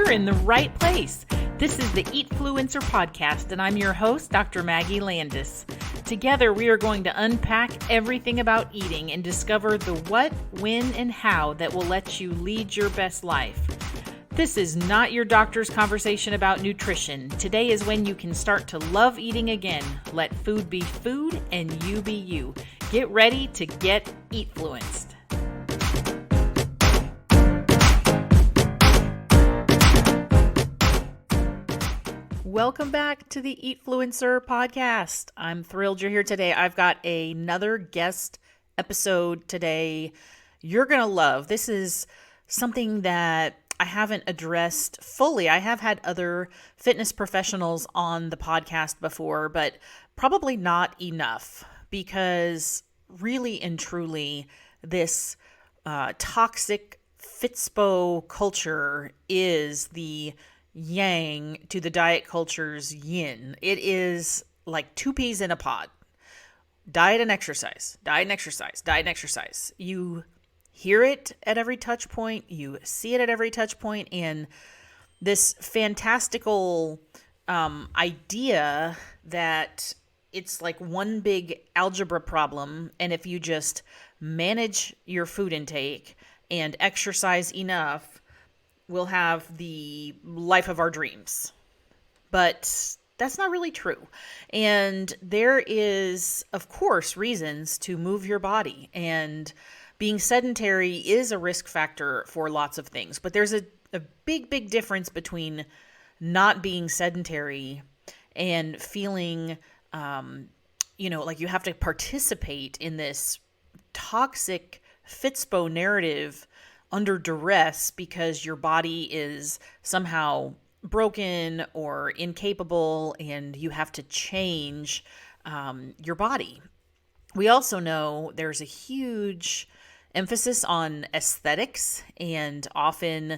you're in the right place. This is the Eatfluencer Podcast, and I'm your host, Dr. Maggie Landis. Together, we are going to unpack everything about eating and discover the what, when, and how that will let you lead your best life. This is not your doctor's conversation about nutrition. Today is when you can start to love eating again. Let food be food and you be you. Get ready to get eatfluenced. Welcome back to the Eatfluencer Podcast. I'm thrilled you're here today. I've got another guest episode today you're going to love. This is something that I haven't addressed fully. I have had other fitness professionals on the podcast before, but probably not enough, because really and truly this toxic Fitspo culture is the yang to the diet culture's yin. It is like two peas in a pod. Diet and exercise, diet and exercise, diet and exercise. You hear it at every touch point, you see it at every touch point, and this fantastical idea that it's like one big algebra problem, and if you just manage your food intake and exercise enough, we'll have the life of our dreams. But that's not really true. And there is, of course, reasons to move your body, and being sedentary is a risk factor for lots of things. But there's a big, big difference between not being sedentary and feeling, like you have to participate in this toxic Fitspo narrative under duress because your body is somehow broken or incapable and you have to change your body. We also know there's a huge emphasis on aesthetics, and often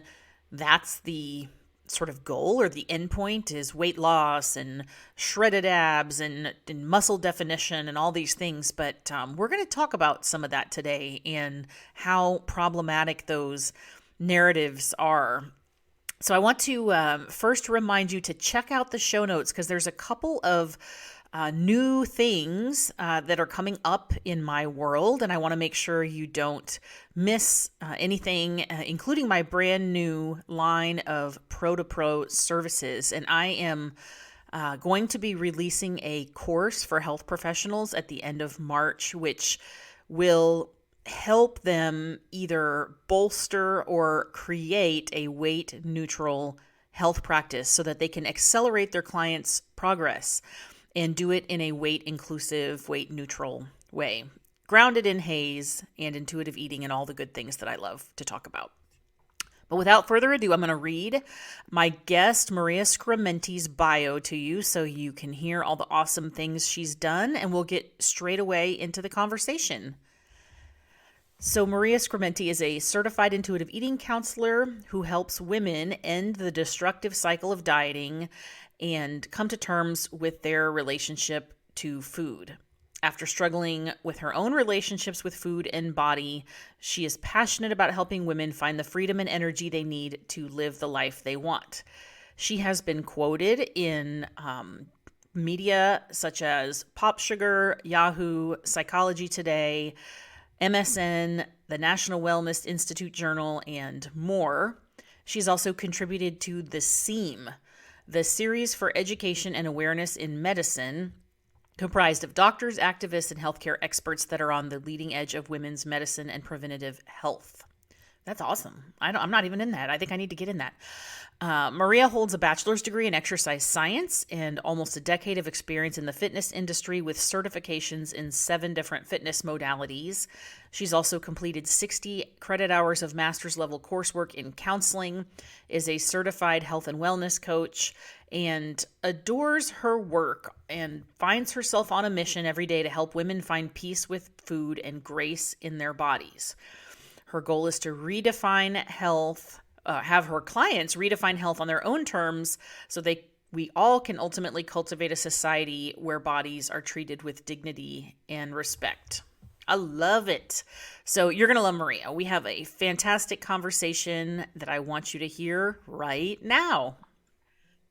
that's the sort of goal or the end point is weight loss and shredded abs and muscle definition and all these things. But we're going to talk about some of that today and how problematic those narratives are. So I want to first remind you to check out the show notes, because there's a couple of new things that are coming up in my world, and I want to make sure you don't miss anything, including my brand new line of Pro-to-Pro services. And I am going to be releasing a course for health professionals at the end of March, which will help them either bolster or create a weight-neutral health practice so that they can accelerate their clients' progress and do it in a weight-inclusive, weight-neutral way, grounded in HAES and intuitive eating and all the good things that I love to talk about. But without further ado, I'm going to read my guest, Maria Scrimenti's bio to you so you can hear all the awesome things she's done, and we'll get straight away into the conversation. So Maria Scrimenti is a certified intuitive eating counselor who helps women end the destructive cycle of dieting and come to terms with their relationship to food. After struggling with her own relationships with food and body, she is passionate about helping women find the freedom and energy they need to live the life they want. She has been quoted in media such as Pop Sugar, Yahoo, Psychology Today, MSN, the National Wellness Institute Journal, and more. She's also contributed to The Seam, the series for education and awareness in medicine, comprised of doctors, activists, and healthcare experts that are on the leading edge of women's medicine and preventative health. That's awesome. I'm not even in that. I think I need to get in that. Maria holds a bachelor's degree in exercise science and almost a decade of experience in the fitness industry with certifications in 7 different fitness modalities. She's also completed 60 credit hours of master's level coursework in counseling, is a certified health and wellness coach, and adores her work and finds herself on a mission every day to help women find peace with food and grace in their bodies. Her goal is to redefine health, have her clients redefine health on their own terms so we all can ultimately cultivate a society where bodies are treated with dignity and respect. I love it. So you're going to love Maria. We have a fantastic conversation that I want you to hear right now.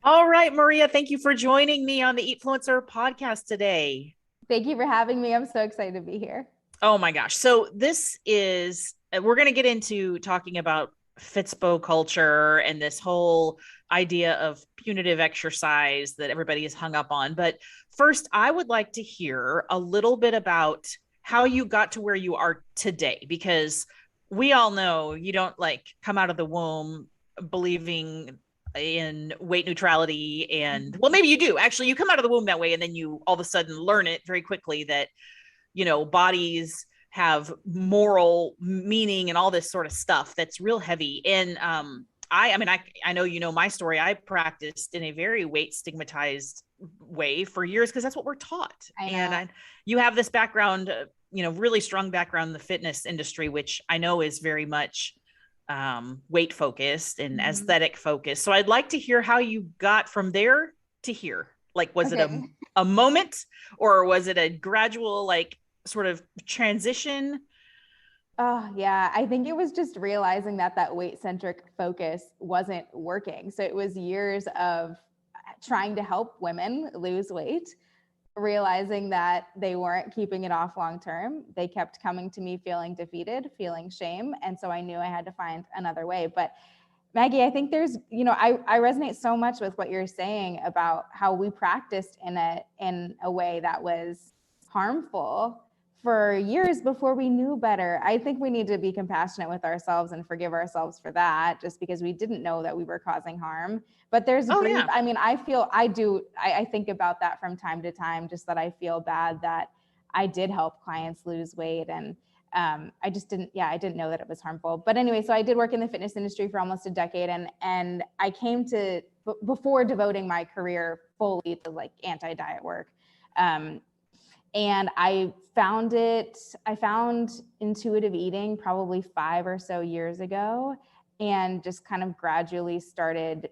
All right, Maria, thank you for joining me on the Eatfluencer podcast today. Thank you for having me. I'm so excited to be here. Oh my gosh. So we're going to get into talking about Fitspo culture and this whole idea of punitive exercise that everybody is hung up on. But first, I would like to hear a little bit about how you got to where you are today, because we all know you don't like come out of the womb believing in weight neutrality. And well, maybe you do. Actually, you come out of the womb that way and then you all of a sudden learn it very quickly that bodies have moral meaning and all this sort of stuff that's real heavy. And I know my story. I practiced in a very weight stigmatized way for years because that's what we're taught. You have this background, really strong background in the fitness industry, which I know is very much weight focused and aesthetic focused. So I'd like to hear how you got from there to here. Like, was it a moment, or was it a gradual, like, sort of transition? Oh, yeah. I think it was just realizing that weight-centric focus wasn't working. So it was years of trying to help women lose weight, realizing that they weren't keeping it off long-term. They kept coming to me feeling defeated, feeling shame. And so I knew I had to find another way. But Maggie, I think there's, I resonate so much with what you're saying about how we practiced in a way that was harmful for years before we knew better. I think we need to be compassionate with ourselves and forgive ourselves for that, just because we didn't know that we were causing harm. But there's grief. I mean, I think about that from time to time, just that I feel bad that I did help clients lose weight. And I didn't know that it was harmful. But anyway, so I did work in the fitness industry for almost a decade. And I came to, before devoting my career fully to like anti-diet work, and I found intuitive eating probably 5 or so years ago, and just kind of gradually started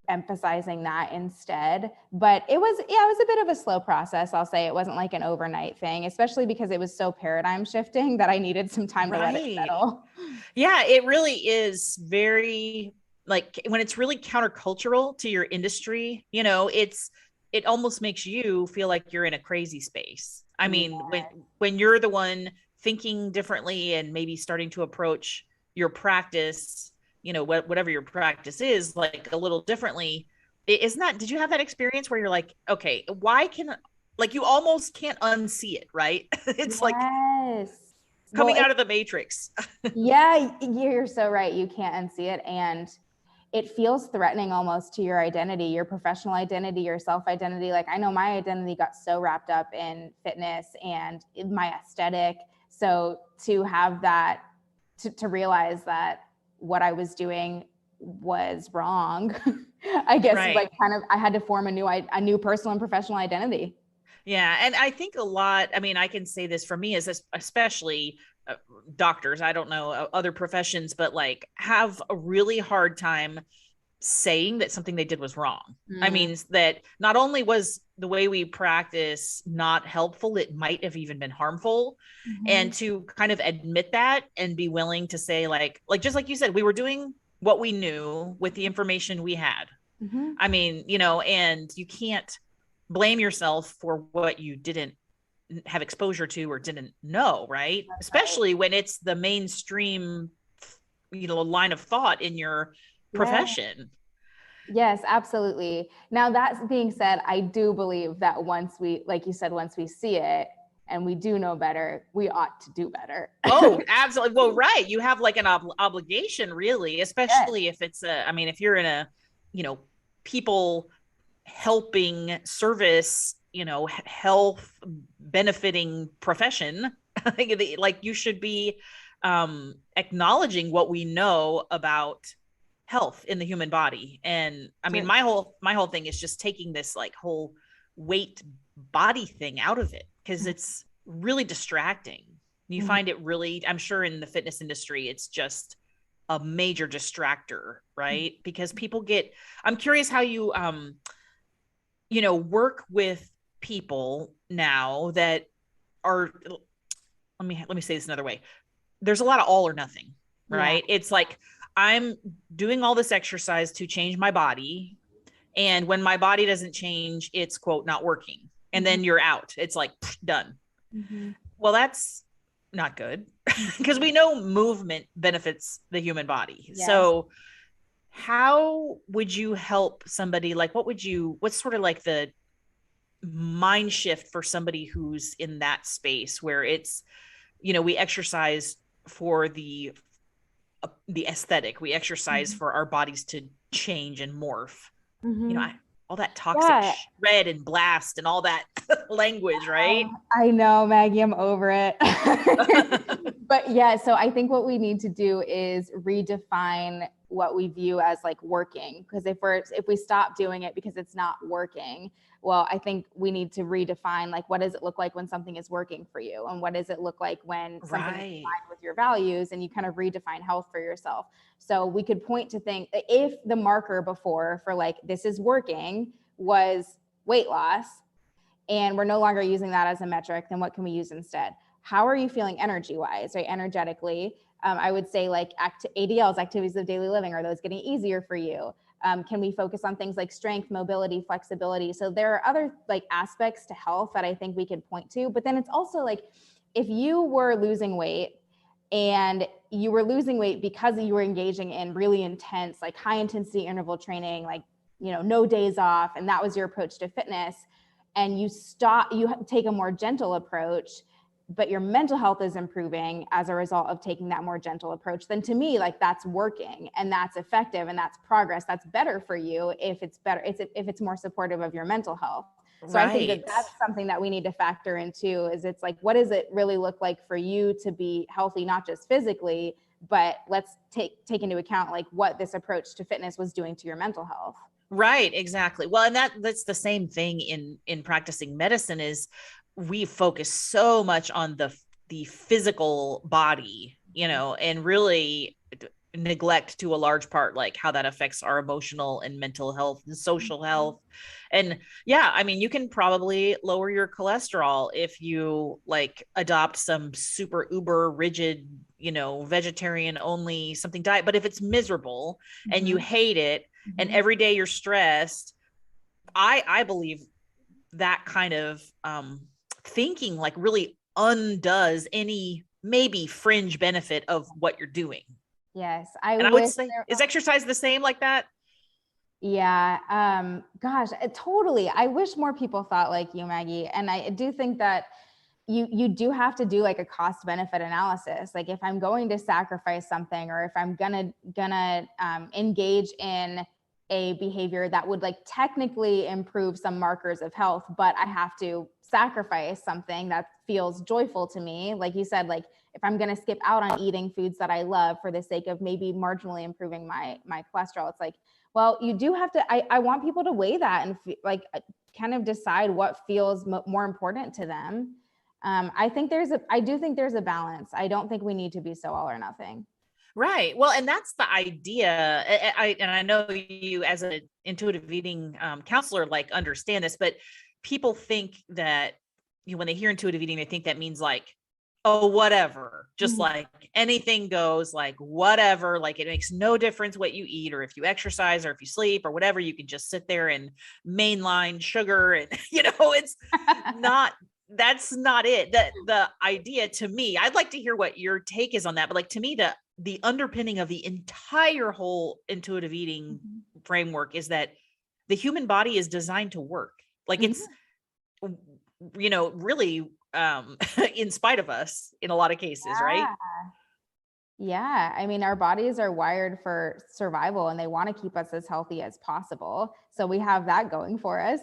emphasizing that instead. But it was a bit of a slow process. I'll say it wasn't like an overnight thing, especially because it was so paradigm shifting that I needed some time to let it settle. Yeah, it really is very, like, when it's really countercultural to your industry, it almost makes you feel like you're in a crazy space. I mean, when you're the one thinking differently and maybe starting to approach your practice, whatever your practice is, like a little differently, did you have that experience where you're like, okay, you almost can't unsee it, right? It's like coming out of the matrix. Yeah, you're so right. You can't unsee it. And it feels threatening almost to your identity, your professional identity, your self-identity. Like, I know my identity got so wrapped up in fitness and in my aesthetic. So to have that, to realize that what I was doing was wrong, I guess, like, kind of, I had to form a new personal and professional identity. Yeah. And I think a lot, I mean, I can say this for me, is especially doctors, I don't know other professions, but like have a really hard time saying that something they did was wrong. I mean, that not only was the way we practice not helpful, it might have even been harmful. And to kind of admit that and be willing to say, like just like you said, we were doing what we knew with the information we had. I mean, and you can't blame yourself for what you didn't have exposure to or didn't know, right? That's especially when it's the mainstream, line of thought in your profession. Yes, absolutely. Now, that being said, I do believe that once we, like you said, once we see it and we do know better, we ought to do better. Oh, absolutely. Well, right. You have like an obligation, really, especially if it's if you're in a, people helping service, health benefiting profession, like you should be acknowledging what we know about health in the human body. And I mean, my whole thing is just taking this like whole weight body thing out of it, because it's really distracting. You find it really, I'm sure in the fitness industry, it's just a major distractor, right? Because people I'm curious how you, work with people now that are let me say this another way. There's a lot of all or nothing, Yeah. right? It's like I'm doing all this exercise to change my body. And when my body doesn't change, it's quote, not working. And Mhm. then you're out. It's like done. Mhm. Well, that's not good because we know movement benefits the human body. Yes. So, how would you help somebody? Like, what's sort of like the mind shift for somebody who's in that space where it's, we exercise for the aesthetic, we exercise Mhm. for our bodies to change and morph, you know, Mhm. all that toxic Yeah. shred and blast and all that language, right? I know, Maggie, I'm over it. But yeah, so I think what we need to do is redefine what we view as like working. Because if we stop doing it because it's not working, well, I think we need to redefine like what does it look like when something is working for you, and what does it look like when something is Right. aligned with your values, and you kind of redefine health for yourself. So we could point to think if the marker before for like this is working was weight loss, and we're no longer using that as a metric, then what can we use instead? How are you feeling energy wise, right? Energetically. I would say like ADLs, activities of daily living, are those getting easier for you? Can we focus on things like strength, mobility, flexibility? So there are other like aspects to health that I think we could point to. But then it's also like if you were losing weight and you were losing weight because you were engaging in really intense, like high intensity interval training, like, no days off, and that was your approach to fitness, and you take a more gentle approach, but your mental health is improving as a result of taking that more gentle approach, then to me, like that's working and that's effective and that's progress. That's better for you if it's more supportive of your mental health. So I think that Right. that's something that we need to factor into, is it's like, what does it really look like for you to be healthy, not just physically, but let's take into account like what this approach to fitness was doing to your mental health. Right, exactly. Well, and that's the same thing in practicing medicine is we focus so much on the physical body, and really neglect to a large part like how that affects our emotional and mental health and social health. And yeah, I mean, you can probably lower your cholesterol if you like adopt some super uber rigid, vegetarian only something diet. But if it's miserable and you Mm-hmm. hate it and Mm-hmm. every day you're stressed, I believe that kind of thinking like really undoes any maybe fringe benefit of what you're doing. Yes, I And I would wish say, there. is exercise the same like that? Yeah, gosh, totally. I wish more people thought like you, Maggie. And I do think that you do have to do like a cost benefit analysis. Like if I'm going to sacrifice something, or if I'm gonna engage in a behavior that would like technically improve some markers of health, but I have to sacrifice something that feels joyful to me. Like you said, like if I'm going to skip out on eating foods that I love for the sake of maybe marginally improving my cholesterol, it's like, well, you do have to, I want people to weigh that and like kind of decide what feels more important to them. I do think there's a balance. I don't think we need to be so all or nothing. Right. Well, and that's the idea. And I know you as an intuitive eating counselor like understand this, but people think that when they hear intuitive eating, they think that means like, oh, whatever, just Mhm. like anything goes, like whatever, like it makes no difference what you eat or if you exercise or if you sleep or whatever, you can just sit there and mainline sugar and it's not, that's not it. The idea to me, I'd like to hear what your take is on that, but like to me, the underpinning of the entire whole intuitive eating Mhm. framework is that the human body is designed to work. Like it's, Mhm. really in spite of us in a lot of cases, right? Yeah. Yeah, I mean, our bodies are wired for survival and they want to keep us as healthy as possible. So we have that going for us.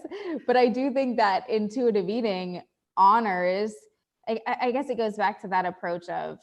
But I do think that intuitive eating honors, I guess it goes back to that approach of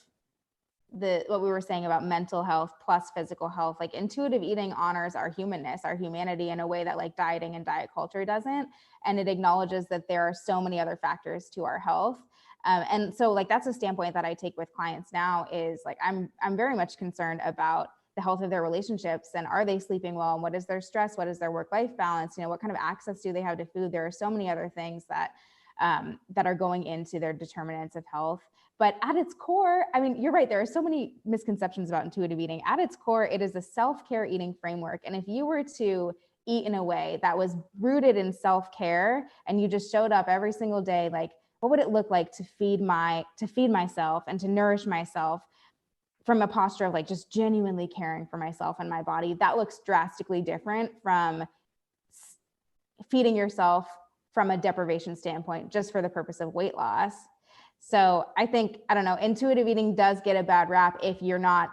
what we were saying about mental health plus physical health. Like intuitive eating honors our humanness, our humanity, in a way that like dieting and diet culture doesn't. And it acknowledges that there are so many other factors to our health. And so like that's a standpoint that I take with clients now, is like I'm very much concerned about the health of their relationships, and are they sleeping well, and what is their stress, what is their work life balance, what kind of access do they have to food. There are so many other things that that are going into their determinants of health. But at its core, I mean, you're right. There are so many misconceptions about intuitive eating. At its core, it is a self-care eating framework. And if you were to eat in a way that was rooted in self-care and you just showed up every single day, like, what would it look like to feed myself and to nourish myself from a posture of like just genuinely caring for myself and my body? That looks drastically different from feeding yourself from a deprivation standpoint, just for the purpose of weight loss. So I think, I don't know, intuitive eating does get a bad rap if you're not,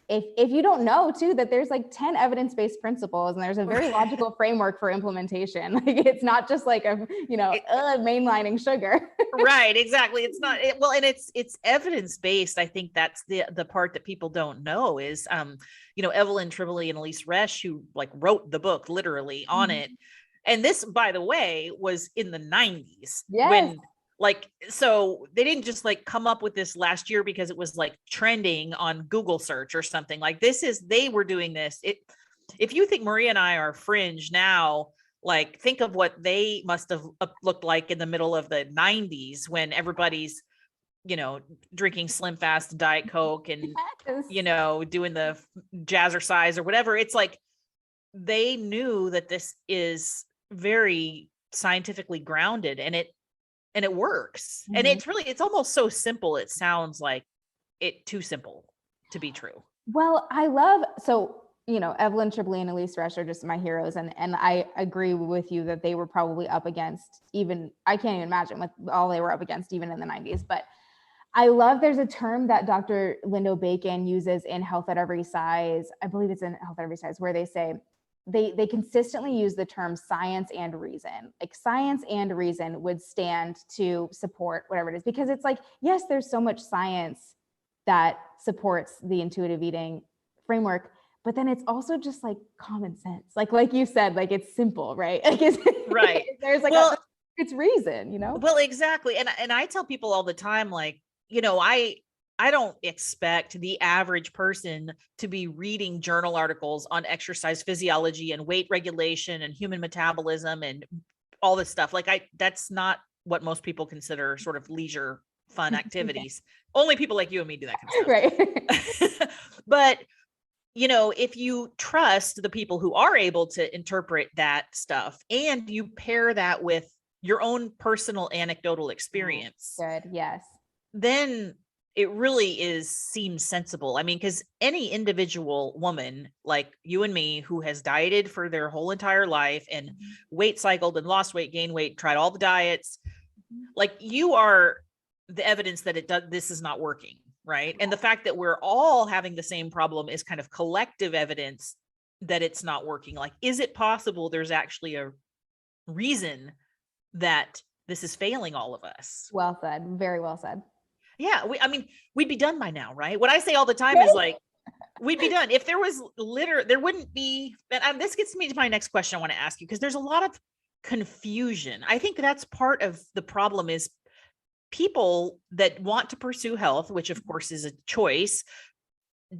if you don't know too, that there's like 10 evidence-based principles and there's a very logical framework for implementation. Like it's not just like mainlining sugar. Right. Exactly. It's not, and it's evidence-based. I think that's the part that people don't know is, Evelyn Tribole and Elise Resch, who like wrote the book literally on it. And this, by the way, was in the 90s. Yes. When so they didn't just like come up with this last year because it was like trending on Google search or something. Like they were doing this. If you think Maria and I are fringe now, like think of what they must have looked like in the middle of the 90s when everybody's, drinking Slim Fast, Diet Coke and, yes. doing the jazzercise or whatever. It's like, they knew that this is very scientifically grounded and it works. And it's almost so simple. It sounds like too simple to be true. Well, Evelyn Tribole and Elise Resch are just my heroes. And I agree with you that they were probably up against I can't even imagine what all they were up against even in the 90s. But I love, there's a term that Dr. Lindo Bacon uses in Health at Every Size. I believe it's in Health at Every Size, where they say, they consistently use the term science and reason. Like science and reason would stand to support whatever it is, because it's like, yes, there's so much science that supports the intuitive eating framework, but then it's also just like common sense. Like you said, like it's simple, right? Like right. There's like it's reason, Well, exactly. And I tell people all the time, like, I don't expect the average person to be reading journal articles on exercise physiology and weight regulation and human metabolism and all this stuff. Like that's not what most people consider sort of leisure fun activities. Only people like you and me do that kind of stuff. Right. But, if you trust the people who are able to interpret that stuff and you pair that with your own personal anecdotal experience. Good. Yes. Then it really seems sensible. I mean, because any individual woman like you and me who has dieted for their whole entire life and weight cycled and lost weight, gained weight, tried all the diets, like you are the evidence that this is not working, right? And the fact that we're all having the same problem is kind of collective evidence that it's not working. Like, is it possible there's actually a reason that this is failing all of us? Well said. Very well said. Yeah. We'd be done by now, right? What I say all the time is like, we'd be done. If there was there wouldn't be, and this gets me to my next question I want to ask you, because there's a lot of confusion. I think that's part of the problem is people that want to pursue health, which of course is a choice,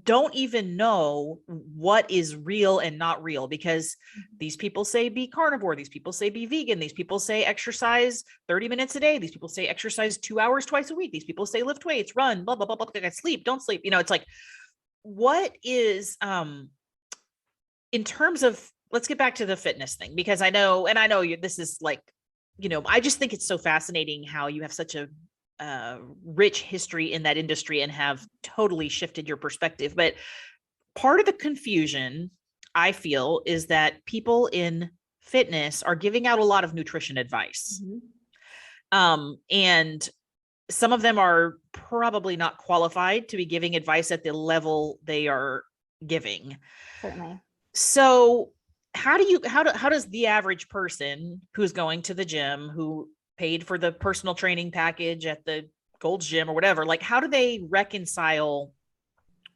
don't even know what is real and not real, because these people say be carnivore, these people say be vegan, these people say exercise 30 minutes a day, these people say exercise 2 hours twice a week, these people say lift weights, run, blah blah blah blah, sleep, don't sleep. It's like, what is in terms of, let's get back to the fitness thing, because I know this is like, I just think it's so fascinating how you have such a rich history in that industry and have totally shifted your perspective. But part of the confusion, I feel, is that people in fitness are giving out a lot of nutrition advice. And some of them are probably not qualified to be giving advice at the level they are giving. Certainly. So how does the average person who's going to the gym, who paid for the personal training package at the Gold's Gym or whatever, like how do they reconcile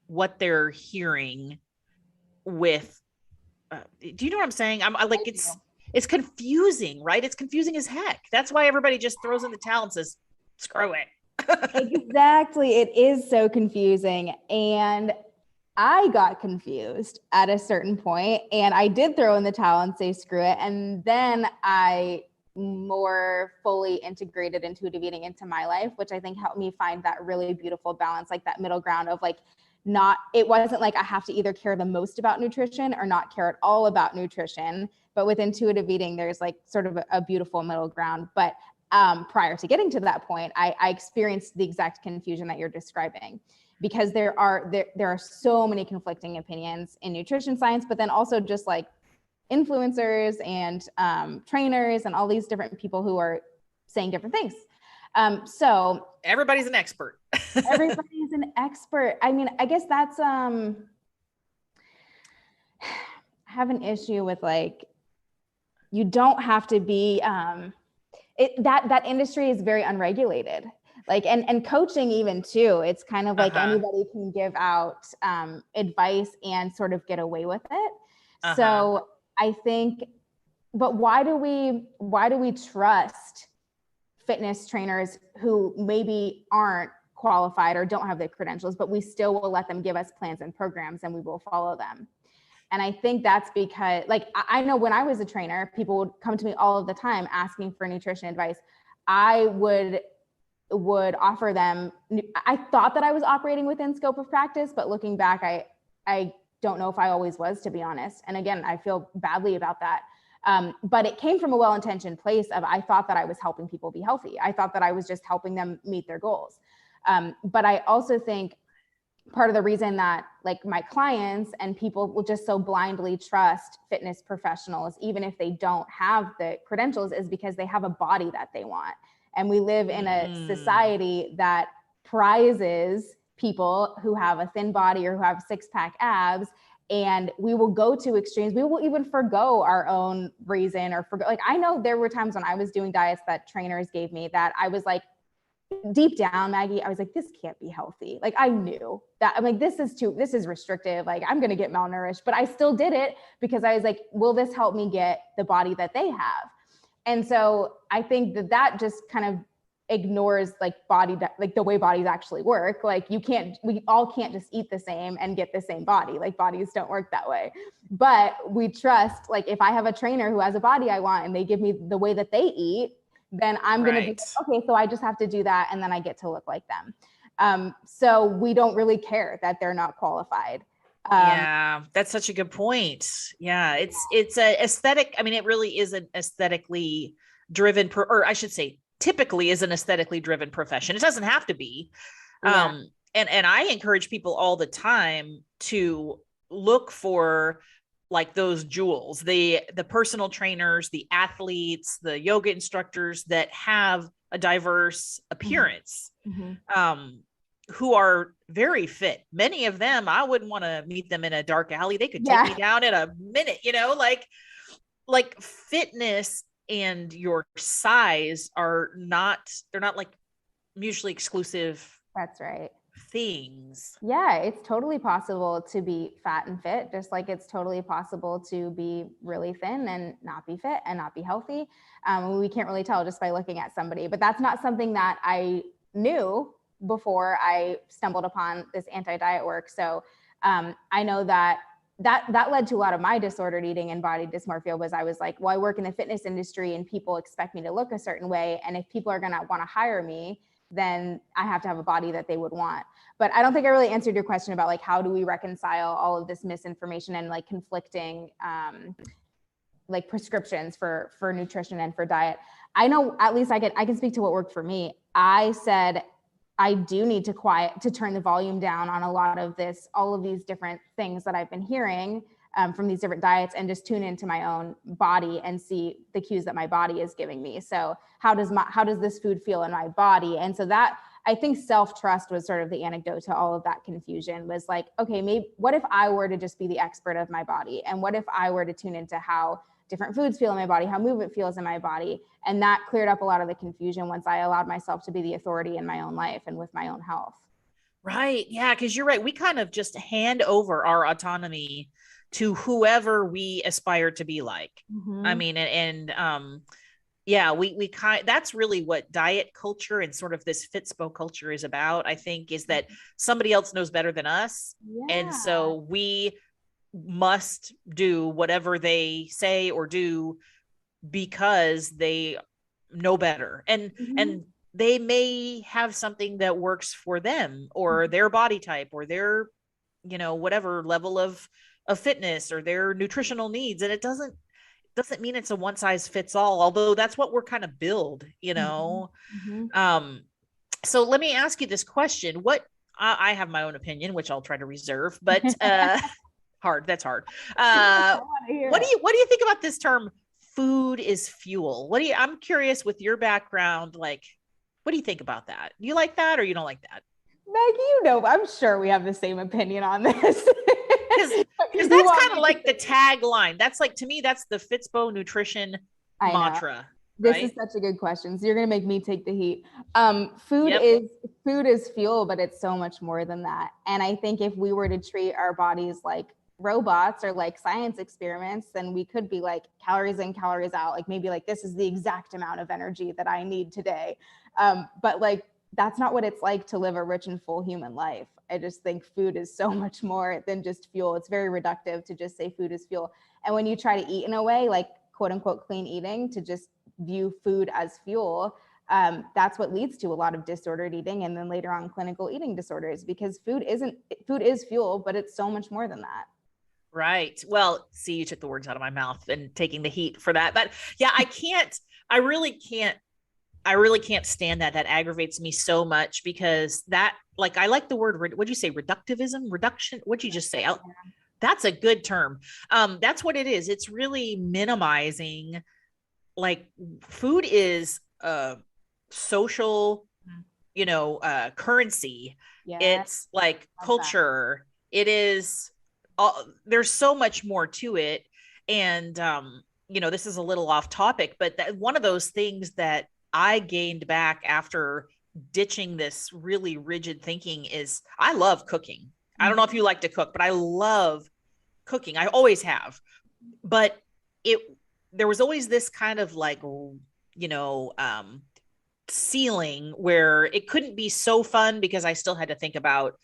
what they're hearing with, do you know what I'm saying? I'm like, it's confusing, right? It's confusing as heck. That's why everybody just throws in the towel and says, screw it. Exactly. It is so confusing. And I got confused at a certain point and I did throw in the towel and say, screw it. And then I more fully integrated intuitive eating into my life, which I think helped me find that really beautiful balance, like that middle ground of like, it wasn't like I have to either care the most about nutrition or not care at all about nutrition. But with intuitive eating, there's like sort of a beautiful middle ground. But prior to getting to that point, I experienced the exact confusion that you're describing, because there are so many conflicting opinions in nutrition science, but then also just like influencers and trainers and all these different people who are saying different things. So everybody's an expert. Everybody's an expert. I mean, I guess that's I have an issue with like, you don't have to be that industry is very unregulated. Like, and coaching even too, it's kind of like anybody can give out advice and sort of get away with it. So I think, but why do we trust fitness trainers who maybe aren't qualified or don't have the credentials, but we still will let them give us plans and programs and we will follow them? And I think that's because, like, I know when I was a trainer, people would come to me all of the time asking for nutrition advice. I would offer them, I thought that I was operating within scope of practice, but looking back, I don't know if I always was, to be honest. And again, I feel badly about that. But it came from a well-intentioned place of, I thought that I was helping people be healthy. I thought that I was just helping them meet their goals. But I also think part of the reason that like my clients and people will just so blindly trust fitness professionals, even if they don't have the credentials, is because they have a body that they want. And we live in a society that prizes people who have a thin body or who have six-pack abs. And we will go to extremes. We will even forgo our own reason or forgo. Like, I know there were times when I was doing diets that trainers gave me that I was like, deep down, Maggie, I was like, this can't be healthy. Like, I knew that. I'm like, this is restrictive. Like, I'm going to get malnourished, but I still did it because I was like, will this help me get the body that they have? And so I think that just kind of ignores like like the way bodies actually work. Like, we all can't just eat the same and get the same body. Like, bodies don't work that way. But we trust, like, if I have a trainer who has a body I want and they give me the way that they eat, then I'm going to be okay. So I just have to do that. And then I get to look like them. So we don't really care that they're not qualified. Yeah, that's such a good point. Yeah. It's a aesthetic. I mean, it really is an aesthetically driven, or I should say, typically is an aesthetically driven profession. It doesn't have to be. Yeah. And I encourage people all the time to look for like those jewels, the personal trainers, the athletes, the yoga instructors that have a diverse appearance, who are very fit. Many of them, I wouldn't want to meet them in a dark alley. They could take me down in a minute, like fitness and your size they're not like mutually exclusive. That's right. Things. Yeah, it's totally possible to be fat and fit, just like it's totally possible to be really thin and not be fit and not be healthy. We can't really tell just by looking at somebody, but that's not something that I knew before I stumbled upon this anti-diet work. So I know that led to a lot of my disordered eating and body dysmorphia. Was I was like, well, I work in the fitness industry and people expect me to look a certain way. And if people are going to want to hire me, then I have to have a body that they would want. But I don't think I really answered your question about like, how do we reconcile all of this misinformation and like conflicting like prescriptions for nutrition and for diet. I know, at least I can speak to what worked for me. I said, I do need to turn the volume down on a lot of this, all of these different things that I've been hearing from these different diets, and just tune into my own body and see the cues that my body is giving me. So how does this food feel in my body? And so that, I think self-trust was sort of the antidote to all of that confusion. Was like, okay, maybe what if I were to just be the expert of my body? And what if I were to tune into how different foods feel in my body, how movement feels in my body? And that cleared up a lot of the confusion once I allowed myself to be the authority in my own life and with my own health. Right. Yeah. Cause you're right. We kind of just hand over our autonomy to whoever we aspire to be like. I mean, yeah, we that's really what diet culture and sort of this Fitspo culture is about, I think, is that somebody else knows better than us. Yeah. And so we must do whatever they say or do because they know better, Mhm. and they may have something that works for them or their body type or their, whatever level of fitness or their nutritional needs, and it doesn't mean it's a one size fits all, although that's what we're kind of Mhm. Mhm. um so let me ask you this question. I have my own opinion, which I'll try to reserve, but that's hard. I uh want to hear what do it. you think about this term, food is fuel? I'm curious, with your background, like, what do you think about that? Do you like that or you don't like that? Maggie, I'm sure we have the same opinion on this. because because You that's want kind of me to like the say, tagline. That's like, to me, that's the Fitspo nutrition I know. mantra, This is right? such a good question. So you're gonna make me take the heat. Food Yep. is food is fuel, but it's so much more than that. And I think if we were to treat our bodies like robots or like science experiments, then we could be like calories in, calories out. Like maybe like this is the exact amount of energy that I need today. But like that's not what it's like to live a rich and full human life. I just think food is so much more than just fuel. It's very reductive to just say food is fuel. And when you try to eat in a way like quote unquote clean eating, to just view food as fuel, that's what leads to a lot of disordered eating and then later on clinical eating disorders, because food is fuel, but it's so much more than that. Right. Well, see, you took the words out of my mouth and taking the heat for that. But yeah, I really can't, stand that. That aggravates me so much, because that, like, I like the word, what'd you say? Reductivism, reduction. What'd you just say? That's a good term. That's what it is. It's really minimizing, like, food is social, currency. Yeah, It's like I love that. culture. It is, there's so much more to it. And this is a little off topic, but one of those things that I gained back after ditching this really rigid thinking is, I love cooking. I don't know Mhm. if you like to cook, but I love cooking. I always have. But it there was always this kind of like, you know um ceiling where it couldn't be so fun, because I still had to think about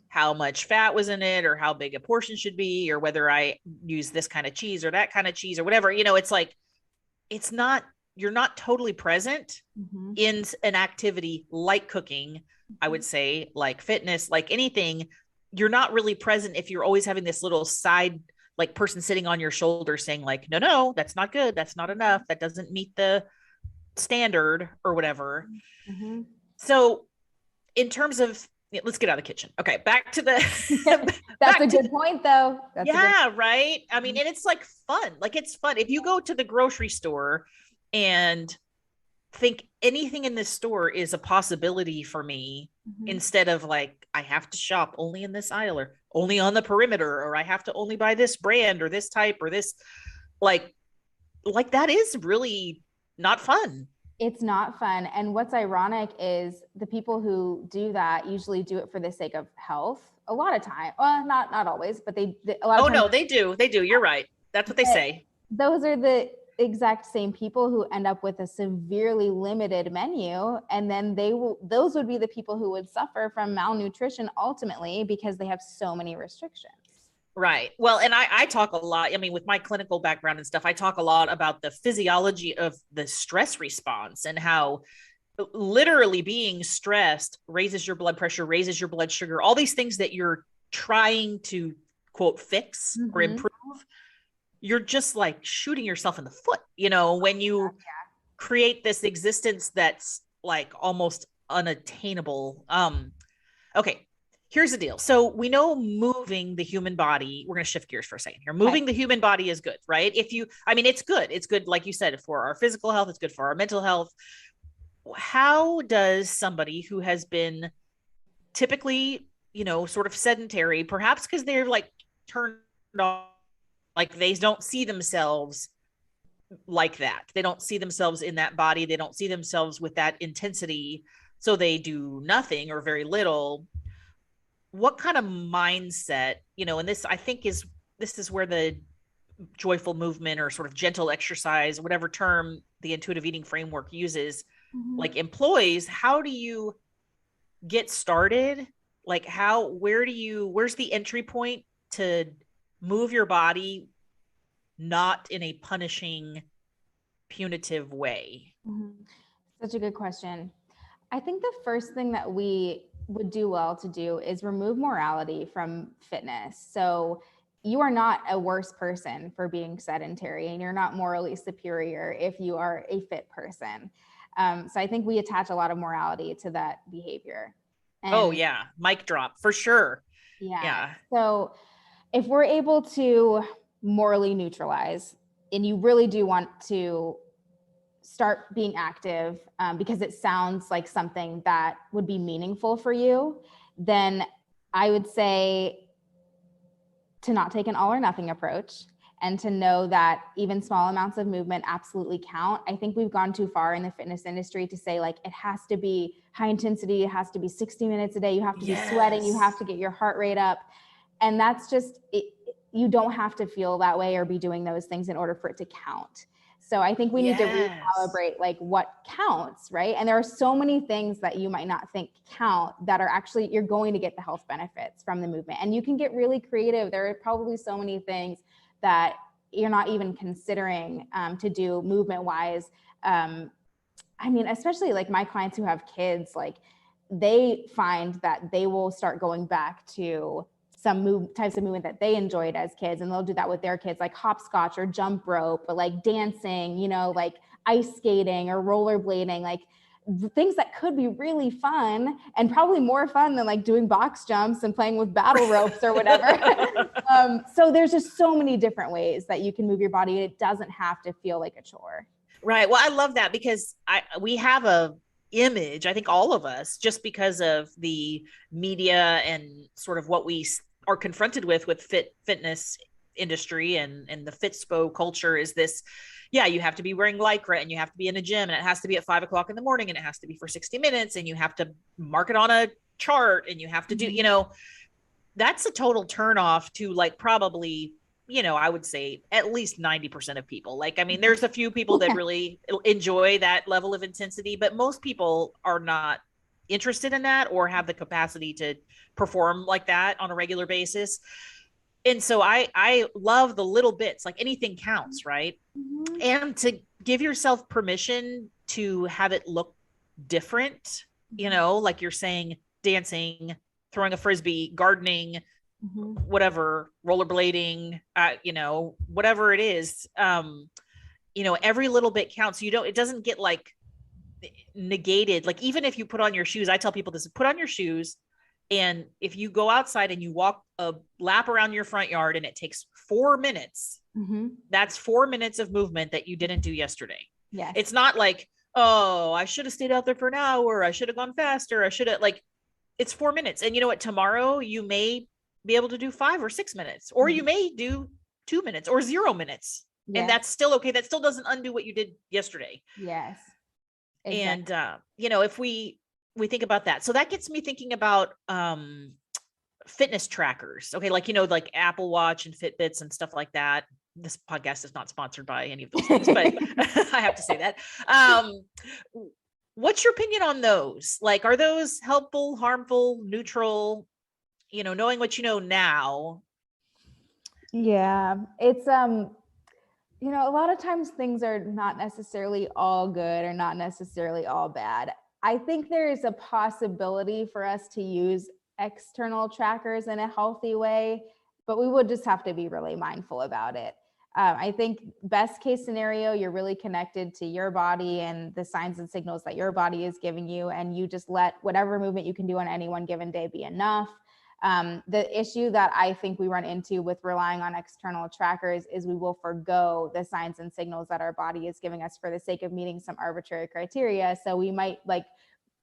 how much fat was in it, or how big a portion should be, or whether I use this kind of cheese or that kind of cheese or whatever. It's like, it's not you're not totally present Mhm. in an activity like cooking. I would say, like fitness, like anything. You're not really present if you're always having this little side, like, person sitting on your shoulder saying, like, no, no, that's not good, that's not enough, that doesn't meet the standard or whatever. Mhm. So, in terms of, let's get out of the kitchen. Okay, back to the That's a back to good point, though. That's a good yeah, right. I mean, point. and it's like fun. Like, it's fun if you go to the grocery store and think anything in this store is a possibility for me, Mhm. instead of like, I have to shop only in this aisle, or only on the perimeter, or I have to only buy this brand or this type or this, like that is really not fun. It's not fun. And what's ironic is the people who do that usually do it for the sake of health. A lot of time, well, not always, but a lot of Oh times. no, they do, you're right, that's what they But say. those are the exact same people who end up with a severely limited menu, and then those would be the people who would suffer from malnutrition ultimately because they have so many restrictions. Right. Well, and I talk a lot. I mean, with my clinical background and stuff, I talk a lot about the physiology of the stress response, and how literally being stressed raises your blood pressure, raises your blood sugar, all these things that you're trying to, quote, fix or Mm-hmm. improve. You're just like shooting yourself in the foot, when you create this existence that's like almost unattainable. Okay, here's the deal. So we know moving the human body, we're going to shift gears for a second here. Okay. Moving the human body is good, right? I mean, it's good. It's good, like you said, for our physical health, it's good for our mental health. How does somebody who has been typically, sort of sedentary, perhaps because they're like turned off, like they don't see themselves like that. They don't see themselves in that body. They don't see themselves with that intensity. So they do nothing or very little. What kind of mindset, and I think this is where the joyful movement, or sort of gentle exercise, whatever term the intuitive eating framework uses, Mm-hmm. like, employees, how do you get started? Like, where's the entry point to move your body, not in a punishing punitive way? Such a good question. I think the first thing that we would do well to do is remove morality from fitness. So you are not a worse person for being sedentary, and you're not morally superior if you are a fit person. So I think we attach a lot of morality to that behavior. Oh And yeah, mic drop for sure. yeah, Yeah. so if we're able to morally neutralize, and you really do want to start being active because it sounds like something that would be meaningful for you, then I would say to not take an all or nothing approach, and to know that even small amounts of movement absolutely count. I think we've gone too far in the fitness industry to say like it has to be high intensity, it has to be 60 minutes a day, you have to be sweating, you have to get your heart rate up. And that's just it, you don't have to feel that way or be doing those things in order for it to count. So I think we need to recalibrate like what counts, right? And there are so many things that you might not think count that are actually, you're going to get the health benefits from the movement. And you can get really creative. There are probably so many things that you're not even considering to do movement wise. I mean, especially like my clients who have kids, like they find that they will start going back to some types of movement that they enjoyed as kids, and they'll do that with their kids, like hopscotch or jump rope, or like dancing, you know, like ice skating or rollerblading, like things that could be really fun and probably more fun than like doing box jumps and playing with battle ropes or whatever. So there's just so many different ways that you can move your body. It doesn't have to feel like a chore. Right. Well, I love that because we have a image, I think all of us, just because of the media and sort of what we are confronted with fitness industry and the Fitspo culture is this, yeah, you have to be wearing Lycra and you have to be in a gym and it has to be at 5 o'clock in the morning and it has to be for 60 minutes and you have to mark it on a chart and you have to do, that's a total turnoff to like probably, I would say at least 90% of people. Like, I mean, there's a few people that really enjoy that level of intensity, but most people are not interested in that or have the capacity to perform like that on a regular basis. And so I love the little bits, like anything counts, right? Mm-hmm. And to give yourself permission to have it look different, like you're saying, dancing, throwing a frisbee, gardening, whatever, rollerblading, whatever it is, every little bit counts. It doesn't get like negated. Like even if you put on your shoes, I tell people this, put on your shoes. And if you go outside and you walk a lap around your front yard and it takes 4 minutes, that's 4 minutes of movement that you didn't do yesterday. Yeah. It's not like, oh, I should have stayed out there for an hour. I should have gone faster. I should have it's 4 minutes. And you know what? Tomorrow you may be able to do 5 or 6 minutes, or you may do 2 minutes or 0 minutes. Yes. And that's still okay. That still doesn't undo what you did yesterday. Yes. Exactly. And, if we think about that, so that gets me thinking about, fitness trackers. Okay. Like, like Apple Watch and Fitbits and stuff like that. This podcast is not sponsored by any of those things, but I have to say that. What's your opinion on those? Like, are those helpful, harmful, neutral, knowing what you know now? Yeah, it's, a lot of times things are not necessarily all good or not necessarily all bad. I think there is a possibility for us to use external trackers in a healthy way, but we would just have to be really mindful about it. I think best case scenario, you're really connected to your body and the signs and signals that your body is giving you, and you just let whatever movement you can do on any one given day be enough. The issue that I think we run into with relying on external trackers is we will forgo the signs and signals that our body is giving us for the sake of meeting some arbitrary criteria. So we might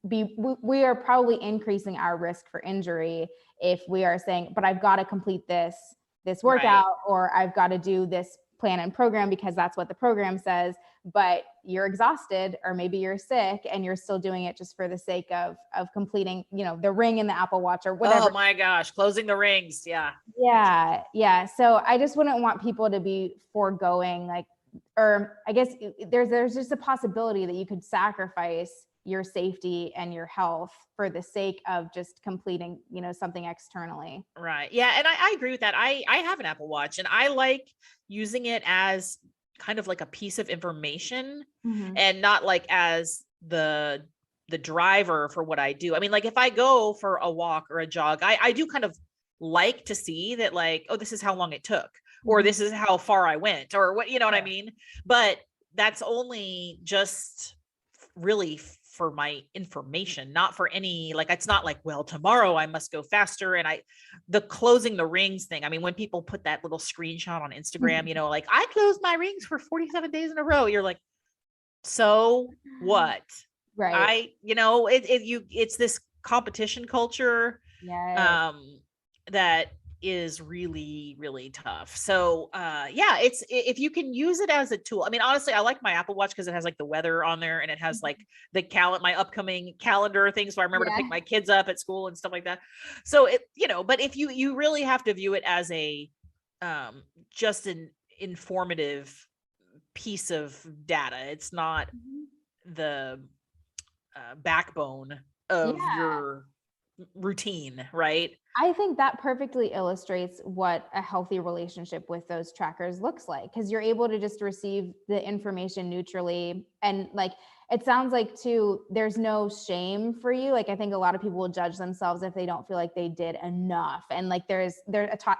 we are probably increasing our risk for injury if we are saying, but I've got to complete this workout, right, or I've got to do this plan and program because that's what the program says, but you're exhausted or maybe you're sick and you're still doing it just for the sake of completing, the ring in the Apple Watch or whatever. Oh my gosh, closing the rings. Yeah. Yeah. So I just wouldn't want people to be foregoing or I guess there's just a possibility that you could sacrifice your safety and your health for the sake of just completing, something externally. Right. Yeah. And I agree with that. I have an Apple Watch and I like using it as kind of like a piece of information, Mhm. and not like as the driver for what I do. I mean, like if I go for a walk or a jog, I do kind of like to see that, like, oh, this is how long it took, or Mhm. this is how far I went, or what, you know what I Sure. mean? But that's only just really for my information, not for any, like, it's not like, well, tomorrow I must go faster. And the closing the rings thing, I mean, when people put that little screenshot on Instagram, you know, like, I closed my rings for 47 days in a row, you're like, so what? Right. You know, it's this competition culture Yes. um that is really, really tough. So yeah, it's, if you can use it as a tool. I mean, honestly, I like my Apple Watch because it has like the weather on there, and it has like the my upcoming calendar things, so I remember to Yeah. pick my kids up at school and stuff like that. So it, you know, but if you really have to view it as a just an informative piece of data, it's not Mhm. the backbone of Yeah. your routine, right? I think that perfectly illustrates what a healthy relationship with those trackers looks like, because you're able to just receive the information neutrally. And like, it sounds like too, there's no shame for you. Like, I think a lot of people will judge themselves if they don't feel like they did enough. And like, they're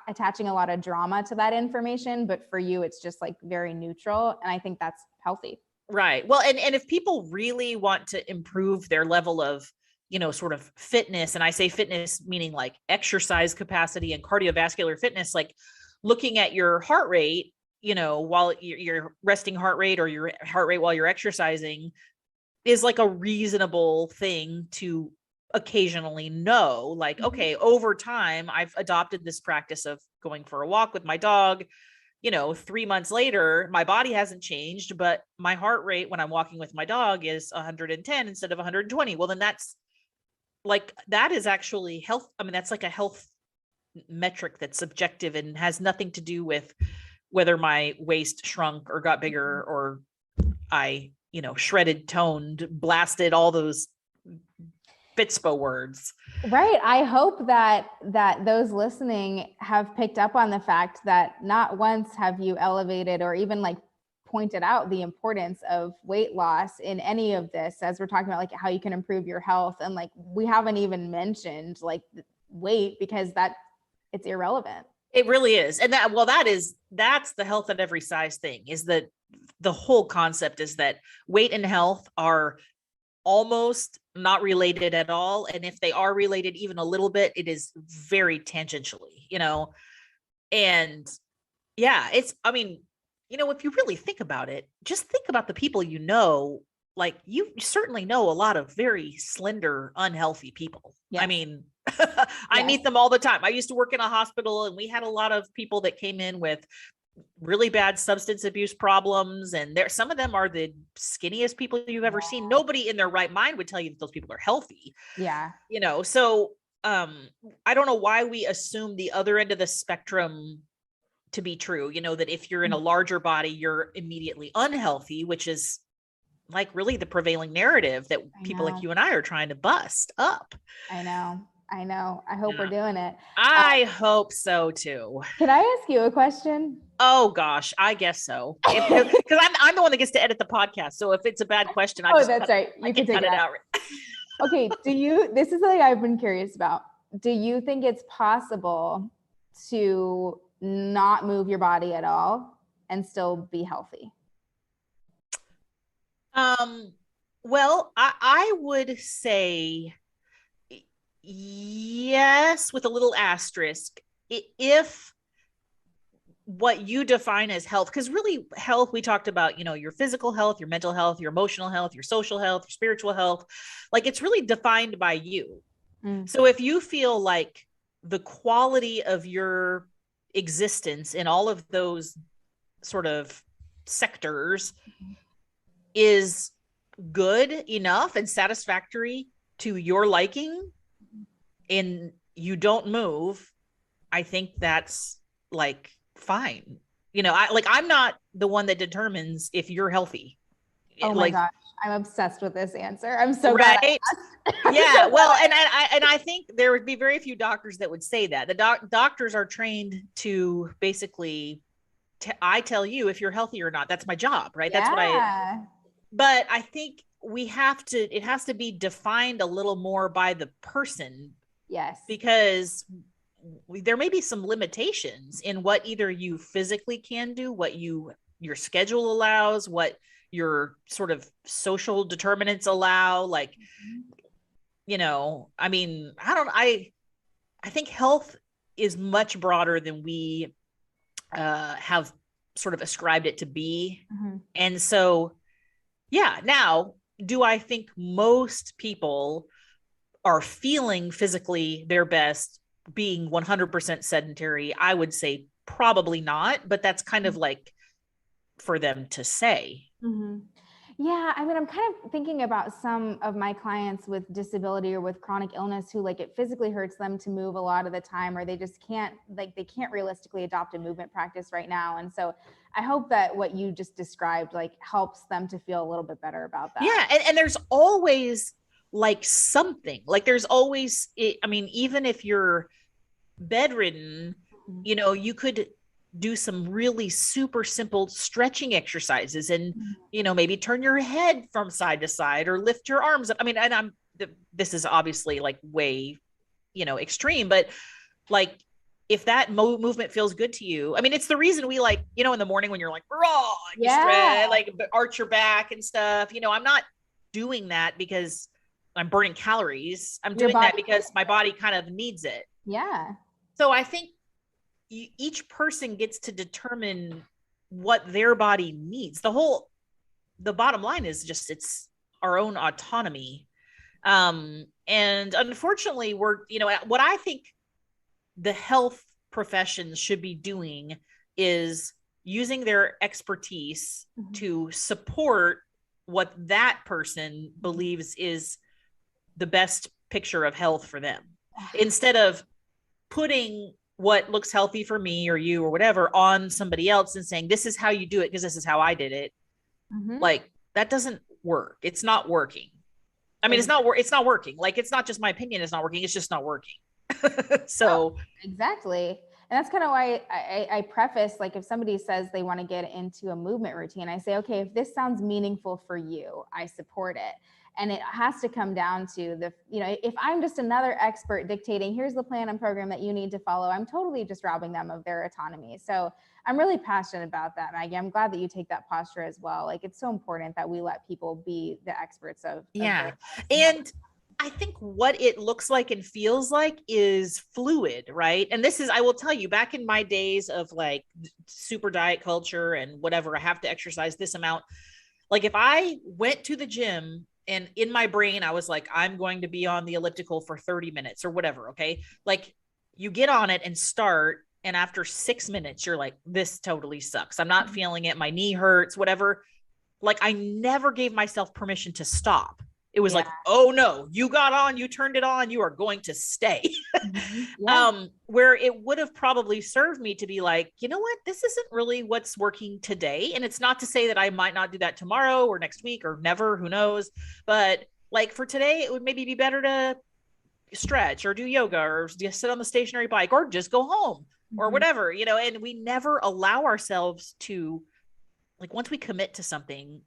attaching a lot of drama to that information. But for you, it's just like very neutral. And I think that's healthy. Right. Well, and if people really want to improve their level of, you know, sort of fitness, and I say fitness meaning like exercise capacity and cardiovascular fitness, like looking at your heart rate, you know, while your resting heart rate, or your heart rate while you're exercising, is like a reasonable thing to occasionally know. Like, Mhm. okay, over time, I've adopted this practice of going for a walk with my dog. You know, 3 months later, my body hasn't changed, but my heart rate when I'm walking with my dog is 110 instead of 120. Well, then that's like, that is actually health. I mean, that's like a health metric that's subjective and has nothing to do with whether my waist shrunk or got bigger, or I, you know, shredded, toned, blasted, all those Fitspo words. Right. I hope that those listening have picked up on the fact that not once have you elevated or even like pointed out the importance of weight loss in any of this, as we're talking about like how you can improve your health. And like, we haven't even mentioned like weight, because that it's irrelevant. It really is. And that, well, that's the health at every size thing, is that the whole concept is that weight and health are almost not related at all. And if they are related even a little bit, it is very tangentially, you know? And yeah, it's, I mean, you know, if you really think about it, just think about the people you know. Like, you certainly know a lot of very slender, unhealthy people. I Yes. mean, I Yes. meet them all the time. I used to work in a hospital, and we had a lot of people that came in with really bad substance abuse problems, and there, some of them are the skinniest people you've ever seen. Nobody in their right mind would tell you that those people are healthy, Yeah. you know. So I don't know why we assume the other end of the spectrum to be true, you know, that if you're in a larger body, you're immediately unhealthy, which is like really the prevailing narrative that I people like know. you and I are trying to bust up. I know. I know. I hope we're Yeah. doing it. I hope so too. Can I ask you a question? Oh gosh, I guess so. Because I'm the one that gets to edit the podcast. So if it's a bad question, Oh, that's right. I You can can take cut it it out. out. Okay, this is something I've been curious about. Do you think it's possible to not move your body at all and still be healthy? Um, well, I would say yes, with a little asterisk. If what you define as health, because really health, we talked about, you know, your physical health, your mental health, your emotional health, your social health, your spiritual health, like it's really defined by you. Mm. So if you feel like the quality of your existence in all of those sort of sectors is good enough and satisfactory to your liking, and you don't move, I think that's like fine. You know, I'm not the one that determines if you're healthy. Oh my Like, gosh, I'm obsessed with this answer. I'm so glad right? I asked. I'm so Yeah. glad Well, I and I think there would be very few doctors that would say that. The doctors are trained to basically I tell you if you're healthy or not. That's my job, right? That's what Yeah. but I think it has to be defined a little more by the person, Yes. because there may be some limitations in what either you physically can do, what your schedule allows, what your sort of social determinants allow. Like, I mean, I think health is much broader than we have sort of ascribed it to be. Mm-hmm. And so, yeah, now, do I think most people are feeling physically their best being 100% sedentary? I would say probably not, but that's kind of like for them to say. Mm-hmm. Yeah, I mean, I'm kind of thinking about some of my clients with disability or with chronic illness who like it physically hurts them to move a lot of the time, or they just can't, like, they can't realistically adopt a movement practice right now. And so I hope that what you just described like helps them to feel a little bit better about that. Yeah. And there's always like something, like there's always, I mean, even if you're bedridden, Mhm. you could do some really super simple stretching exercises and, maybe turn your head from side to side or lift your arms up. I mean, and this is obviously like way, extreme, but like if that movement feels good to you, I mean, it's the reason we like, in the morning when you're like, raw, you Yeah, stretch, like arch your back and stuff. I'm not doing that because I'm burning calories. I'm your doing body. that because my body kind of needs it. Yeah, So I think each person gets to determine what their body needs. The bottom line is just it's our own autonomy. And unfortunately, what I think the health professions should be doing is using their expertise to support what that person believes is the best picture of health for them, instead of putting what looks healthy for me or you or whatever on somebody else and saying, this is how you do it because this is how I did it. Like, that doesn't work. It's not working. I mean, it's not working. Like, it's not just my opinion. It's not working. It's just not working. So exactly. And that's kind of why I preface, like, if somebody says they want to get into a movement routine, I say, okay, if this sounds meaningful for you, I support it. And it has to come down to if I'm just another expert dictating, here's the plan and program that you need to follow, I'm totally just robbing them of their autonomy. So I'm really passionate about that, Maggie. I'm glad that you take that posture as well. Like, it's so important that we let people be the experts of yeah. their And I think what it looks like and feels like is fluid, right? And this is, I will tell you, back in my days of like super diet culture and whatever, I have to exercise this amount. Like, if I went to the gym and in my brain, I was like, I'm going to be on the elliptical for 30 minutes or whatever. Okay. Like, you get on it and start. And after 6 minutes, you're like, this totally sucks. I'm not feeling it. My knee hurts, whatever. Like, I never gave myself permission to stop. It was like, oh no, you got on, you turned it on, you are going to stay. Where it would have probably served me to be like, you know what, this isn't really what's working today. And it's not to say that I might not do that tomorrow or next week or never, who knows. But like for today, it would maybe be better to stretch or do yoga or just sit on the stationary bike or just go home or whatever, and we never allow ourselves to, like, once we commit to something,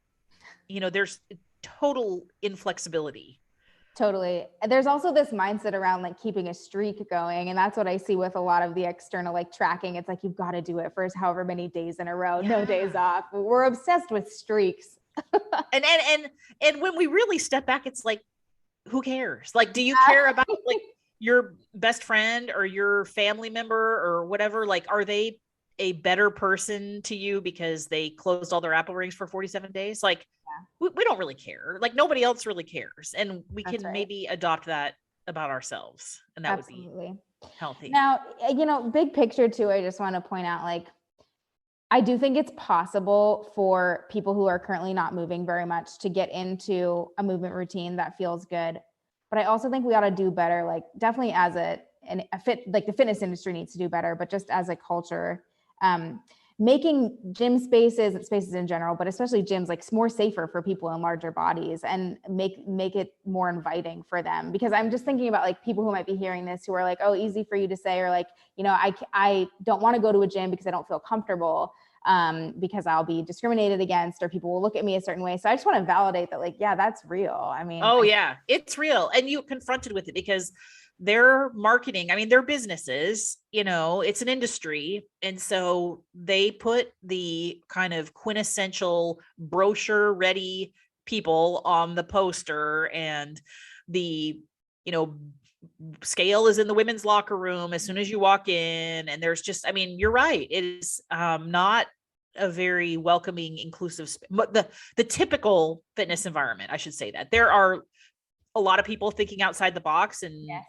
there's total inflexibility. Totally. There's also this mindset around like keeping a streak going. And that's what I see with a lot of the external like tracking. It's like, you've got to do it for however many days in a row, no days off. We're obsessed with streaks. and when we really step back, it's like, who cares? Like, do you care about like your best friend or your family member or whatever? Like, are they a better person to you because they closed all their Apple rings for 47 days? Like, we don't really care. Like, nobody else really cares. And we can maybe adopt that about ourselves. And that would be healthy. Now, big picture too, I just want to point out, like, I do think it's possible for people who are currently not moving very much to get into a movement routine that feels good. But I also think we ought to do better, like definitely as a like the fitness industry needs to do better, but just as a culture, making gym spaces and spaces in general, but especially gyms, like more safer for people in larger bodies and make it more inviting for them. Because I'm just thinking about like people who might be hearing this who are like, oh, easy for you to say, or like, I don't want to go to a gym because I don't feel comfortable. because I'll be discriminated against or people will look at me a certain way. So I just want to validate that, like, yeah, that's real. I mean, yeah, it's real. And you confronted with it because their marketing, I mean, their businesses, it's an industry. And so they put the kind of quintessential brochure ready people on the poster, and the, scale is in the women's locker room as soon as you walk in. And there's just, I mean, you're right. It is not a very welcoming, inclusive, but the typical fitness environment, I should say that there are a lot of people thinking outside the box, and yes.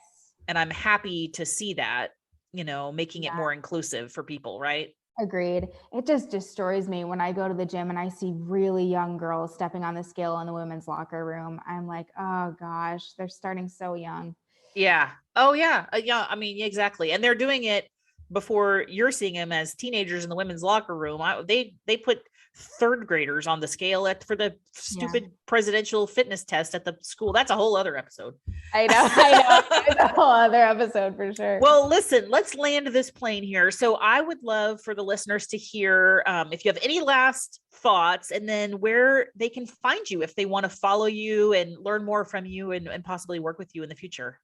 And I'm happy to see that, making it more inclusive for people, right? Agreed. It just destroys me when I go to the gym and I see really young girls stepping on the scale in the women's locker room. I'm like, oh gosh, they're starting so young. Yeah. Oh yeah. Yeah. I mean, exactly. And they're doing it before you're seeing them as teenagers in the women's locker room. They put third graders on the scale for the stupid presidential fitness test at the school. That's a whole other episode. I know. It's a whole other episode for sure. Well, listen, let's land this plane here. So I would love for the listeners to hear if you have any last thoughts, and then where they can find you if they want to follow you and learn more from you and possibly work with you in the future.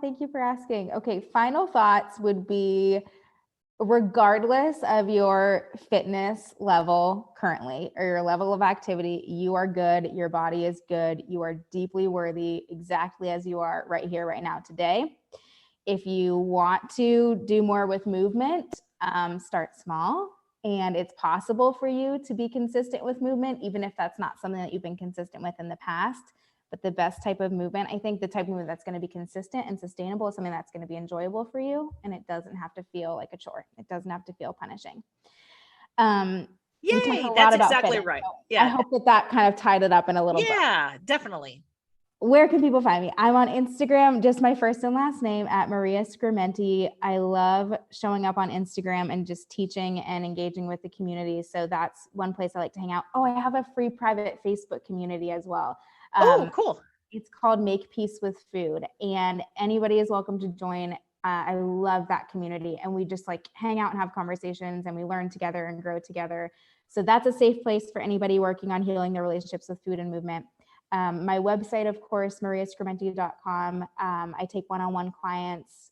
Thank you for asking. Okay. Final thoughts would be, regardless of your fitness level currently or your level of activity, you are good. Your body is good. You are deeply worthy exactly as you are right here, right now, today. If you want to do more with movement, start small. And it's possible for you to be consistent with movement, even if that's not something that you've been consistent with in the past. But the best type of movement, I think the type of movement that's going to be consistent and sustainable is something that's going to be enjoyable for you. And it doesn't have to feel like a chore. It doesn't have to feel punishing. Yay, that's exactly fitness, right. So I hope that kind of tied it up in a little bit. Yeah, definitely. Where can people find me? I'm on Instagram, just my first and last name at Maria Scrimenti. I love showing up on Instagram and just teaching and engaging with the community. So that's one place I like to hang out. Oh, I have a free private Facebook community as well. Oh, cool. It's called Make Peace with Food, and anybody is welcome to join. I love that community, and we just like hang out and have conversations, and we learn together and grow together. So that's a safe place for anybody working on healing their relationships with food and movement. My website, of course, mariascrimenti.com. I take one-on-one clients.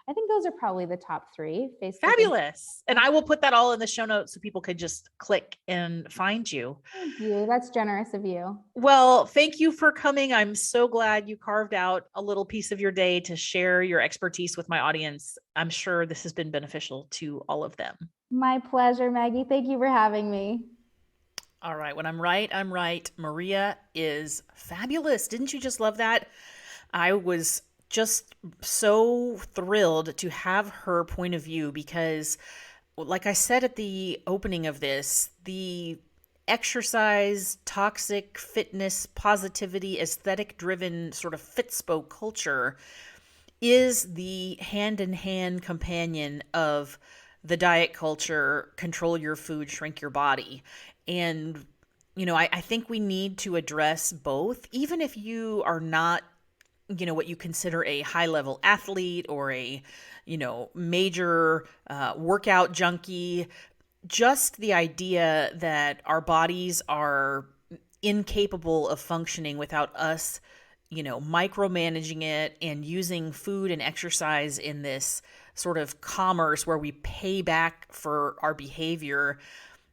I think those are probably the top three. Facebook. Fabulous. And I will put that all in the show notes so people could just click and find you. Thank you. That's generous of you. Well, thank you for coming. I'm so glad you carved out a little piece of your day to share your expertise with my audience. I'm sure this has been beneficial to all of them. My pleasure, Maggie. Thank you for having me. All right. When I'm right, I'm right. Maria is fabulous. Didn't you just love that? I was just so thrilled to have her point of view because, like I said at the opening of this, the exercise, toxic fitness, positivity, aesthetic-driven sort of Fitspo culture is the hand-in-hand companion of the diet culture, control your food, shrink your body. And, I think we need to address both, even if you are not what you consider a high-level athlete or a, major workout junkie. Just the idea that our bodies are incapable of functioning without us, micromanaging it and using food and exercise in this sort of commerce where we pay back for our behavior.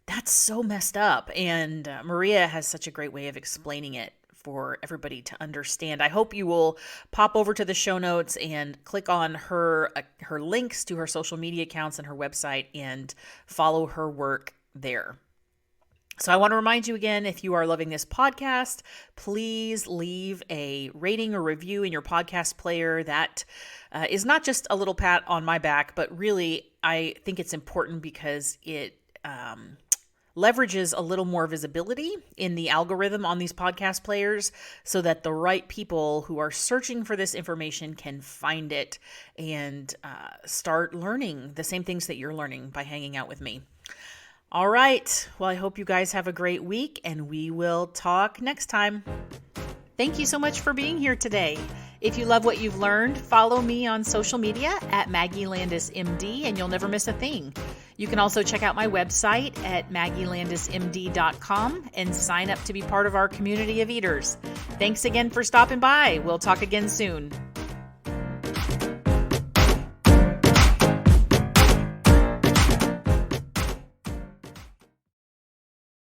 That's so messed up. And Maria has such a great way of explaining it for everybody to understand. I hope you will pop over to the show notes and click on her links to her social media accounts and her website and follow her work there. So I want to remind you again, if you are loving this podcast, please leave a rating or review in your podcast player. That is not just a little pat on my back, but really I think it's important because it leverages a little more visibility in the algorithm on these podcast players so that the right people who are searching for this information can find it and start learning the same things that you're learning by hanging out with me. All right. Well, I hope you guys have a great week and we will talk next time. Thank you so much for being here today. If you love what you've learned, follow me on social media at Maggie Landis MD and you'll never miss a thing. You can also check out my website at maggielandismd.com and sign up to be part of our community of eaters. Thanks again for stopping by. We'll talk again soon.